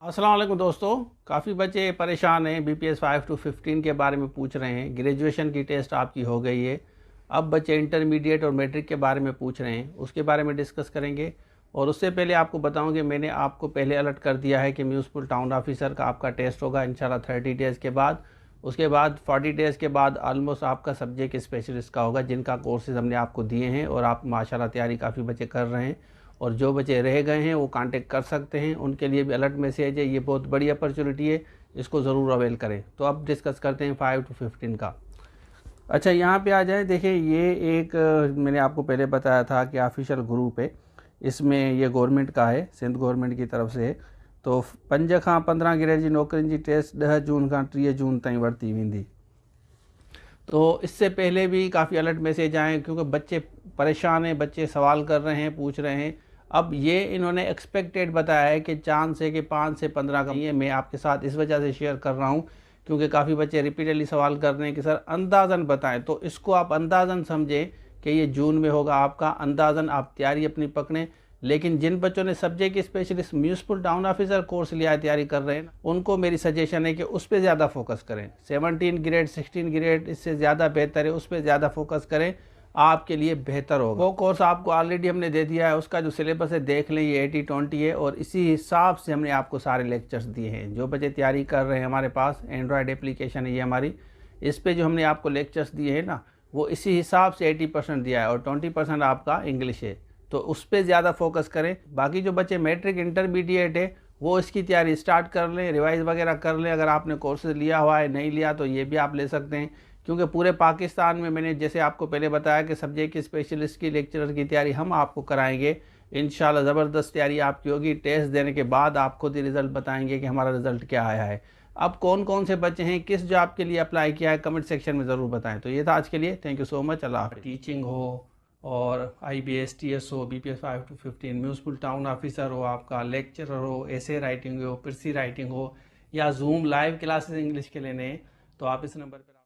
अस्सलाम वालेकुम दोस्तों। काफ़ी बच्चे परेशान हैं, बीपीएस 5 to 15 के बारे में पूछ रहे हैं। ग्रेजुएशन की टेस्ट आपकी हो गई है, अब बच्चे इंटरमीडिएट और मैट्रिक के बारे में पूछ रहे हैं, उसके बारे में डिस्कस करेंगे। और उससे पहले आपको बताऊं कि मैंने आपको पहले अलर्ट कर दिया है कि म्यूनसिपल टाउन ऑफिसर का आपका टेस्ट होगा इंशाल्लाह 30 डेज़ के बाद। उसके बाद 40 डेज़ के बाद ऑलमोस्ट आपका सब्जेक्ट स्पेशलिस्ट का होगा, जिनका कोर्सेज हमने आपको दिए हैं और आप माशाल्लाह तैयारी काफ़ी बच्चे कर रहे हैं। और जो बच्चे रह गए हैं वो कांटेक्ट कर सकते हैं, उनके लिए भी अलर्ट मैसेज है। ये बहुत बड़ी अपॉर्चुनिटी है, इसको ज़रूर अवेल करें। तो अब डिस्कस करते हैं 5 to 15 का। अच्छा, यहाँ पे आ जाए। देखिए, ये एक मैंने आपको पहले बताया था कि ऑफिशियल ग्रुप है, इसमें ये गवर्नमेंट का है, सिंध गवर्नमेंट की तरफ से है। तो 5 खां 15 ग्रेड जी नौकरियुनि जी टेस्ट 10 जून खां 30 जून ताईं वरिती वेंदी। तो इससे पहले भी काफ़ी अलर्ट मैसेज आए, क्योंकि बच्चे परेशान हैं, बच्चे सवाल कर रहे हैं, पूछ रहे हैं। अब ये इन्होंने एक्सपेक्टेड बताया है कि चांस है कि 5 से 15 का। ये मैं आपके साथ इस वजह से शेयर कर रहा हूँ क्योंकि काफ़ी बच्चे रिपीटेडली सवाल कर रहे हैं कि सर अंदाज़न बताएं। तो इसको आप अंदाज़न समझें कि ये जून में होगा आपका, अंदाज़न आप तैयारी अपनी पकड़ें। लेकिन जिन बच्चों ने subject specialist municipal town officer course लिया है, तैयारी कर रहे हैं, उनको मेरी सजेशन है कि उस पर ज़्यादा फोकस करें। 17 ग्रेड 16 ग्रेड इससे ज़्यादा बेहतर है, उस पर ज़्यादा फोकस करें, आपके लिए बेहतर होगा। वो कोर्स आपको ऑलरेडी हमने दे दिया है, उसका जो सिलेबस है देख लें, ये 80-20 है और इसी हिसाब से हमने आपको सारे लेक्चर्स दिए हैं। जो बच्चे तैयारी कर रहे हैं, हमारे पास एंड्रॉयड एप्लीकेशन है ये हमारी, इस पे जो हमने आपको लेक्चर्स दिए हैं ना, वो इसी हिसाब से 80% दिया है और 20% आपका इंग्लिश है। तो उस पर ज़्यादा फोकस करें। बाकी जो बच्चे मैट्रिक इंटरमीडिएट है वो इसकी तैयारी स्टार्ट कर लें, रिवाइज़ वगैरह कर लें। अगर आपने कोर्सेज लिया हुआ है, नहीं लिया तो ये भी आप ले सकते हैं, क्योंकि पूरे पाकिस्तान में मैंने जैसे आपको पहले बताया कि सब्जेक्ट स्पेशलिस्ट की लेक्चरर की तैयारी हम आपको कराएंगे। इंशाल्लाह ज़बरदस्त तैयारी आपकी होगी। टेस्ट देने के बाद आप खुद ही रिज़ल्ट बताएंगे कि हमारा रिज़ल्ट क्या आया है। अब कौन कौन से बच्चे हैं, किस जॉब के लिए अप्लाई किया है, कमेंट सेक्शन में ज़रूर बताएं। तो ये था आज के लिए, थैंक यू सो मच। अल्लाह हाफ़िज़। टीचिंग हो और IBS TS हो, BPS 5 to 15, municipal town officer हो, आपका लेक्चरर हो, एसे राइटिंग हो, पिरसी राइटिंग हो, या जूम लाइव क्लासेस इंग्लिश के लेने, तो आप इस नंबर पर